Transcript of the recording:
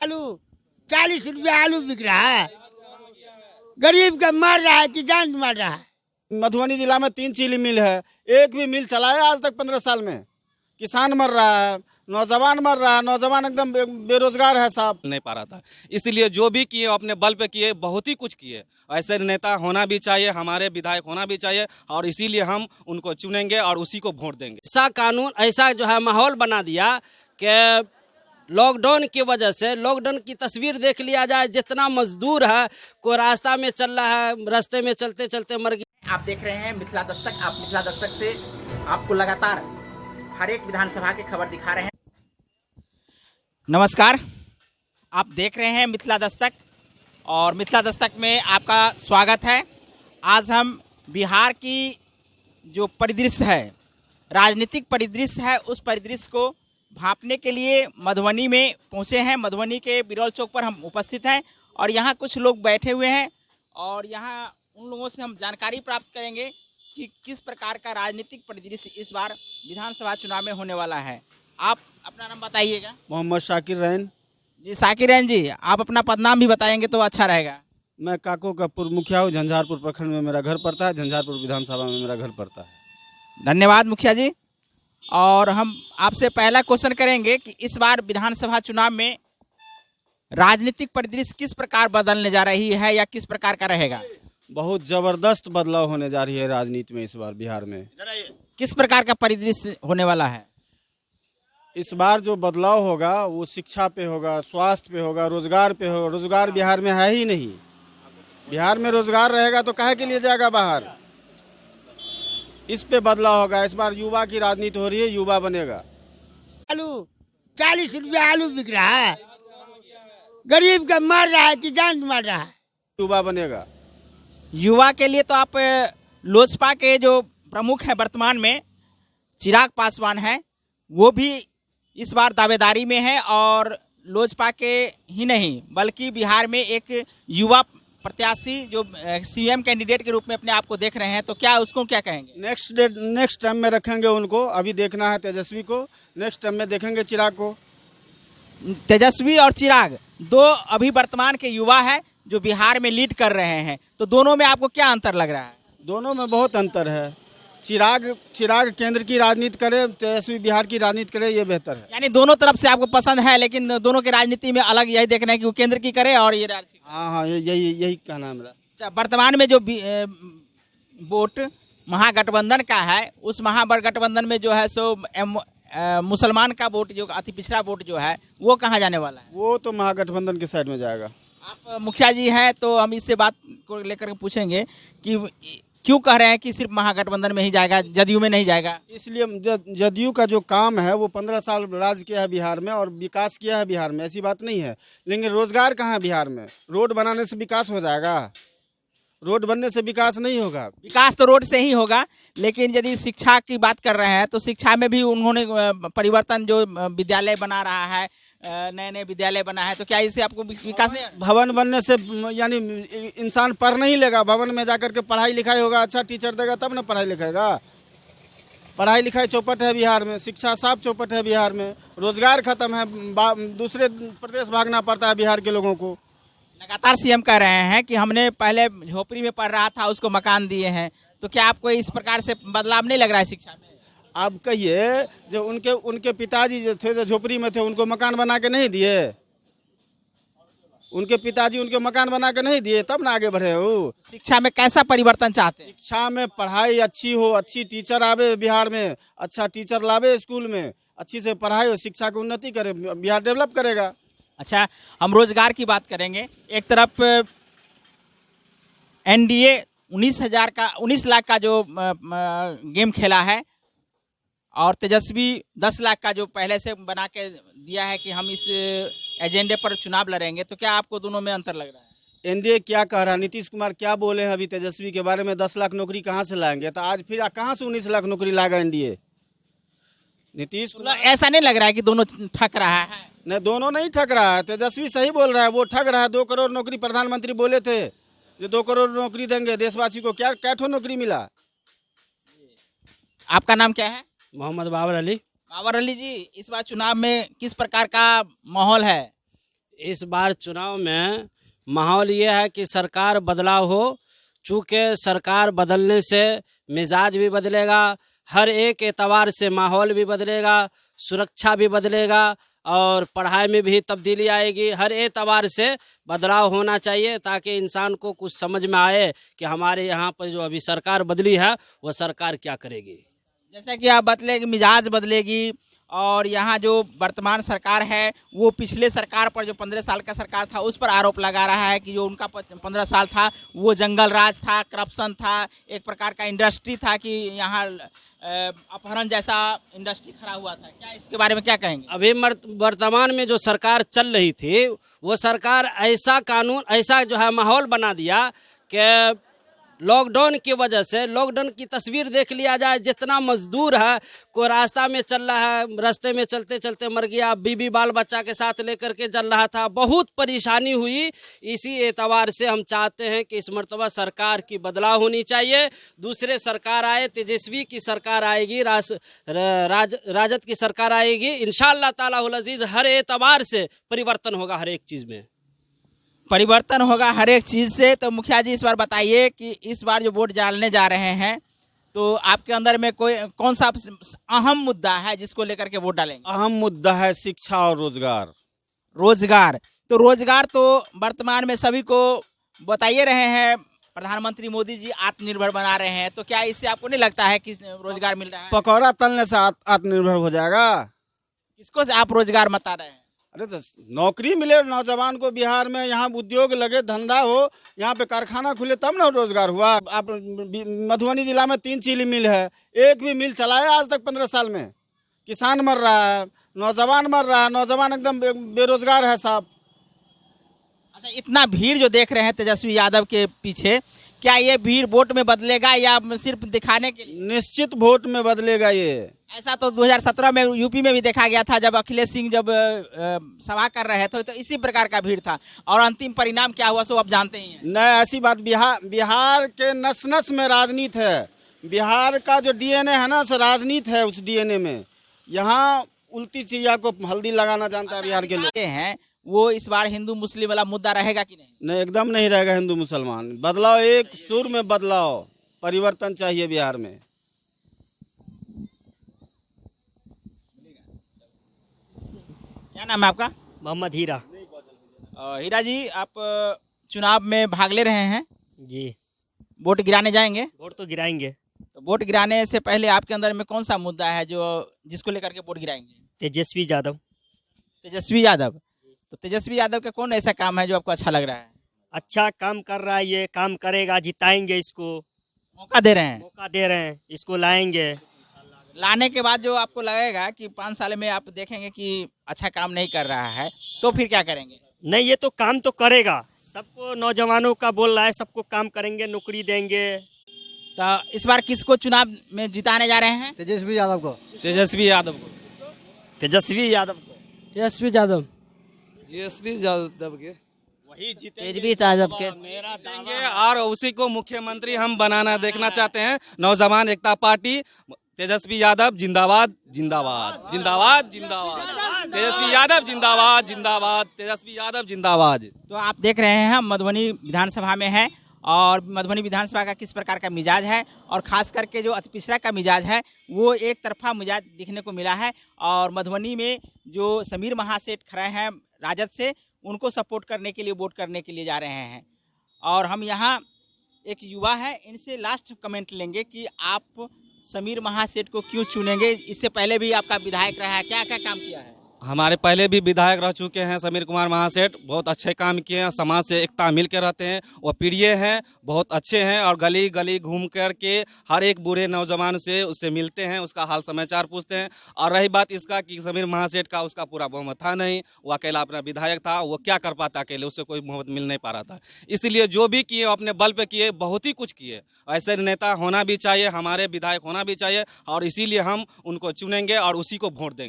आलू 40 रुपया आलू बिक रहा है। गरीब का मर रहा है, किसान मर रहा है। मधुबनी जिला में 3 चीनी मिल है, एक भी मिल चला है आज तक 15 साल में। किसान मर रहा है, नौजवान मर रहा है, नौजवान एकदम बेरोजगार है साहब। नहीं पा रहा था, इसलिए जो भी किए अपने बल पे किए, बहुत ही कुछ किए। ऐसे नेता होना भी चाहिए, हमारे विधायक होना भी चाहिए, और इसीलिए हम उनको चुनेंगे और उसी को वोट देंगे। ऐसा कानून, ऐसा जो है माहौल बना दिया कि लॉकडाउन की वजह से, लॉकडाउन की तस्वीर देख लिया जाए, जितना मजदूर है कोई रास्ता में चल रहा है, रास्ते में चलते चलते मर गया। आप देख रहे हैं मिथिला दस्तक। आप मिथिला दस्तक से आपको लगातार हर एक विधानसभा की खबर दिखा रहे हैं। नमस्कार, आप देख रहे हैं मिथिला दस्तक और मिथिला दस्तक में आपका स्वागत है। आज हम बिहार की जो परिदृश्य है, राजनीतिक परिदृश्य है, उस परिदृश्य को भांपने के लिए मधुबनी में पहुंचे हैं। मधुबनी के बिरौल चौक पर हम उपस्थित हैं और यहाँ कुछ लोग बैठे हुए हैं और यहाँ उन लोगों से हम जानकारी प्राप्त करेंगे कि किस प्रकार का राजनीतिक परिदृश्य इस बार विधानसभा चुनाव में होने वाला है। आप अपना नाम बताइएगा। मोहम्मद शाकिर रैन। जी शाकिर रैन जी, आप अपना पदनाम भी बताएंगे तो अच्छा रहेगा। मैं काको का पूर्व मुखिया हूँ। झंझारपुर प्रखंड में मेरा घर पड़ता है, झंझारपुर विधानसभा में मेरा घर पड़ता है। धन्यवाद मुखिया जी। और हम आपसे पहला क्वेश्चन करेंगे कि इस बार विधानसभा चुनाव में राजनीतिक परिदृश्य किस प्रकार बदलने जा रही है या किस प्रकार का रहेगा? बहुत जबरदस्त बदलाव होने जा रही है राजनीति में इस बार बिहार में। किस प्रकार का परिदृश्य होने वाला है? इस बार जो बदलाव होगा वो शिक्षा पे होगा, स्वास्थ्य पे होगा, रोजगार पे होगा। रोजगार बिहार में है ही नहीं। बिहार में रोजगार रहेगा तो काहे के लिए जाएगा बाहर? इस पे बदलाव होगा। इस बार युवा की राजनीति हो रही है, युवा बनेगा। आलू 40 रुपया आलू बिक रहा है। गरीब का मर रहा है, किसान मर रहा है। युवा बनेगा। युवा के लिए तो आप लोजपा के जो प्रमुख हैं वर्तमान में, चिराग पासवान हैं, वो भी इस बार दावेदारी में है और लोजपा के ही नहीं बल्कि बिहार में एक युवा प्रत्याशी जो सीएम कैंडिडेट के रूप में अपने आप को देख रहे हैं, तो क्या उसको क्या कहेंगे? नेक्स्ट टाइम में रखेंगे उनको। अभी देखना है तेजस्वी को, नेक्स्ट टाइम में देखेंगे चिराग को। तेजस्वी और चिराग दो अभी वर्तमान के युवा है जो बिहार में लीड कर रहे हैं, तो दोनों में आपको क्या अंतर लग रहा है? दोनों में बहुत अंतर है। चिराग केंद्र की राजनीति करे, तेजस्वी बिहार की राजनीति करे, ये बेहतर है। यानी दोनों तरफ से आपको पसंद है, लेकिन दोनों की राजनीति में अलग यही देखना है कि वो केंद्र की करे और ये हाँ, यही कहना है मेरा। अच्छा, वर्तमान में जो वोट महागठबंधन का है, उस महागठबंधन में जो है सो मुसलमान का वोट, जो अति पिछड़ा वोट जो है, वो कहाँ जाने वाला है? वो तो महागठबंधन के साइड में जाएगा। आप मुखिया जी हैं तो हम इससे बात को लेकर के पूछेंगे कि क्यों कह रहे हैं कि सिर्फ महागठबंधन में ही जाएगा, जदयू में नहीं जाएगा? इसलिए जदयू का जो काम है वो 15 साल राज किया है बिहार में और विकास किया है बिहार में, ऐसी बात नहीं है। लेकिन रोजगार कहाँ है बिहार में? रोड बनाने से विकास हो जाएगा? रोड बनने से विकास नहीं होगा। विकास तो रोड से ही होगा, लेकिन यदि शिक्षा की बात कर रहे हैं तो शिक्षा में भी उन्होंने परिवर्तन, जो विद्यालय बना रहा है, नए नए विद्यालय बना है, तो क्या इससे आपको विकास नहीं? भवन बनने से यानी इंसान पढ़ नहीं लेगा। भवन में जाकर के पढ़ाई लिखाई होगा, अच्छा टीचर देगा तब ना पढ़ाई लिखाएगा। पढ़ाई लिखाई चौपट है बिहार में, शिक्षा साफ चौपट है बिहार में। रोजगार खत्म है, दूसरे प्रदेश भागना पड़ता है बिहार के लोगों को। लगातार सीएम कह रहे हैं कि हमने पहले झोपड़ी में पढ़ रहा था, उसको मकान दिए हैं, तो क्या आपको इस प्रकार से बदलाव नहीं लग रहा है शिक्षा में? आप कहिए, जो उनके पिताजी जो थे, जो झोपड़ी में थे, उनको मकान बना के नहीं दिए? उनके पिताजी उनके मकान बना के नहीं दिए, तब ना आगे बढ़े हो। शिक्षा में कैसा परिवर्तन चाहते हैं? शिक्षा में पढ़ाई अच्छी हो, अच्छी टीचर आवे बिहार में, अच्छा टीचर लावे स्कूल में, अच्छी से पढ़ाई हो, शिक्षा की उन्नति करे, बिहार डेवलप करेगा। अच्छा, हम रोजगार की बात करेंगे। एक तरफ एनडीए 19 लाख का जो गेम खेला है और तेजस्वी 10 लाख का जो पहले से बना के दिया है कि हम इस एजेंडे पर चुनाव लड़ेंगे, तो क्या आपको दोनों में अंतर लग रहा है? एनडीए क्या कह रहा है? नीतीश कुमार क्या बोले हैं अभी तेजस्वी के बारे में? 10 लाख नौकरी कहाँ से लाएंगे? तो आज फिर कहाँ से 19 लाख नौकरी लाएगा एनडीए? नीतीश कुमार ऐसा नहीं लग रहा है कि दोनों ठक रहा है? नहीं, दोनों नहीं ठग रहा है। तेजस्वी सही बोल रहा है, वो ठग रहा है। 2 करोड़ नौकरी प्रधानमंत्री बोले थे, जो 2 करोड़ नौकरी देंगे देशवासी को। क्या ठो नौकरी मिला? आपका नाम क्या है? मोहम्मद बाबर अली। बाबर अली जी, इस बार चुनाव में किस प्रकार का माहौल है? इस बार चुनाव में माहौल ये है कि सरकार बदलाव हो, चूँकि सरकार बदलने से मिजाज भी बदलेगा, हर एक एतबार से माहौल भी बदलेगा, सुरक्षा भी बदलेगा और पढ़ाई में भी तब्दीली आएगी। हर एतबार से बदलाव होना चाहिए ताकि इंसान को कुछ समझ में आए कि हमारे यहाँ पर जो अभी सरकार बदली है वो सरकार क्या करेगी। जैसा कि आप बतले कि मिजाज बदलेगी और यहाँ जो वर्तमान सरकार है वो पिछले सरकार पर जो 15 साल का सरकार था उस पर आरोप लगा रहा है कि जो उनका 15 साल था वो जंगल राज था, करप्शन था, एक प्रकार का इंडस्ट्री था कि यहाँ अपहरण जैसा इंडस्ट्री खड़ा हुआ था। क्या इसके बारे में क्या कहेंगे? अभी वर्तमान में जो सरकार चल रही थी वो सरकार ऐसा कानून, ऐसा जो है माहौल बना दिया कि लॉकडाउन की वजह से, लॉकडाउन की तस्वीर देख लिया जाए, जितना मजदूर है कोई रास्ता में चल रहा है, रास्ते में चलते चलते मर गया, बीबी बाल बच्चा के साथ लेकर के चल रहा था, बहुत परेशानी हुई। इसी एतबार से हम चाहते हैं कि इस मर्तबा सरकार की बदलाव होनी चाहिए, दूसरे सरकार आए, तेजस्वी की सरकार आएगी, राजद की सरकार आएगी, इंशाअल्लाह ताला हुल अजीज हर एतबार से परिवर्तन होगा, हर एक चीज़ में परिवर्तन होगा हर एक चीज से। तो मुखिया जी इस बार बताइए कि इस बार जो वोट डालने जा रहे हैं तो आपके अंदर में कौन सा अहम मुद्दा है जिसको लेकर के वोट डालेंगे? अहम मुद्दा है शिक्षा और रोजगार। रोजगार तो वर्तमान में सभी को बताइए रहे हैं, प्रधानमंत्री मोदी जी आत्मनिर्भर बना रहे हैं, तो क्या इससे आपको नहीं लगता है कि रोजगार मिल रहा है? पकौड़ा तलने से आत्मनिर्भर हो जाएगा? किसको से आप रोजगार बता रहे हैं? अरे तो नौकरी मिले नौजवान को, बिहार में यहाँ उद्योग लगे, धंधा हो, यहाँ पे कारखाना खुले तब ना रोजगार हुआ। आप मधुबनी जिला में 3 चीनी मिल है, एक भी मिल चलाया आज तक 15 साल में? किसान मर रहा है, नौजवान मर रहा है, नौजवान एकदम बेरोजगार है साहब। अच्छा, इतना भीड़ जो देख रहे हैं तेजस्वी यादव के पीछे, क्या ये भीड़ वोट में बदलेगा या सिर्फ दिखाने के लिए? निश्चित वोट में बदलेगा ये। ऐसा तो 2017 में यूपी में भी देखा गया था, जब अखिलेश सिंह जब सभा कर रहे थे तो इसी प्रकार का भीड़ था और अंतिम परिणाम क्या हुआ सो आप जानते ही हैं। नहीं, ऐसी बात, बिहार के नस नस में राजनीति है। बिहार का जो डीएनए है ना, सो राजनीति है उस डीएनए में। यहाँ उल्टी चिड़िया को हल्दी लगाना जानता है बिहार के लोग हैं। वो इस बार हिंदू मुस्लिम वाला मुद्दा रहेगा कि नहीं? नहीं, एकदम नहीं रहेगा हिंदू मुसलमान। बदलाव, एक सुर में बदलाव, परिवर्तन चाहिए बिहार में। क्या नाम है आपका? मोहम्मद हीरा। हीरा जी, आप चुनाव में भाग ले रहे हैं जी। वोट गिराने जाएंगे? वोट तो गिराएंगे। तो वोट गिराने से पहले आपके अंदर में कौन सा मुद्दा है जिसको लेकर के वोट गिराएंगे? तेजस्वी यादव। तेजस्वी यादव। तो तेजस्वी यादव का कौन ऐसा काम है जो आपको अच्छा लग रहा है? अच्छा काम कर रहा है, ये काम करेगा, जिताएंगे इसको, मौका दे रहे हैं। मौका दे रहे हैं, इसको लाएंगे। लाने के बाद जो आपको लगेगा कि 5 साल में आप देखेंगे कि अच्छा काम नहीं कर रहा है तो फिर क्या करेंगे? नहीं, ये तो काम तो करेगा, सबको नौजवानों का बोल रहा है, सबको काम करेंगे, नौकरी देंगे। तो इस बार किसको चुनाव में जिताने जा रहे हैं? तेजस्वी यादव को। तेजस्वी यादव को। तेजस्वी यादव को। तेजस्वी यादव। तेजस्वी यादव के वही जीते। तेजस्वी यादव के देंगे और उसी को मुख्यमंत्री हम बनाना देखना चाहते हैं। नौजवान एकता पार्टी, तेजस्वी यादव जिंदाबाद जिंदाबाद जिंदाबाद जिंदाबाद, तेजस्वी यादव जिंदाबाद जिंदाबाद, तेजस्वी यादव जिंदाबाद। तो आप देख रहे हैं हम मधुबनी विधानसभा में है और मधुबनी विधानसभा का किस प्रकार का मिजाज है और खास करके जो अति पिछड़ा का मिजाज है वो एक तरफा मिजाज दिखने को मिला है। और मधुबनी में जो समीर महासेठ खड़े हैं राजद से, उनको सपोर्ट करने के लिए, वोट करने के लिए जा रहे हैं। और हम यहाँ एक युवा है, इनसे लास्ट कमेंट लेंगे कि आप समीर महासेठ को क्यों चुनेंगे। इससे पहले भी आपका विधायक रहा है, क्या क्या काम किया है? हमारे पहले भी विधायक रह चुके हैं समीर कुमार महासेठ, बहुत अच्छे काम किए हैं, समाज से एकता मिल के रहते हैं, वो प्रिय हैं, बहुत अच्छे हैं और गली गली घूम कर के हर एक बूढ़े नौजवान से उससे मिलते हैं, उसका हाल समाचार पूछते हैं। और रही बात इसका कि समीर महासेठ का उसका पूरा बहुमत था नहीं, वो अकेला अपना विधायक था, वो क्या कर पाता अकेले, उससे कोई बहुमत मिल नहीं पा रहा था। इसलिए जो भी किए अपने बल पे किए, बहुत ही कुछ किए। ऐसे नेता होना भी चाहिए, हमारे विधायक होना भी चाहिए और इसीलिए हम उनको चुनेंगे और उसी को वोट देंगे।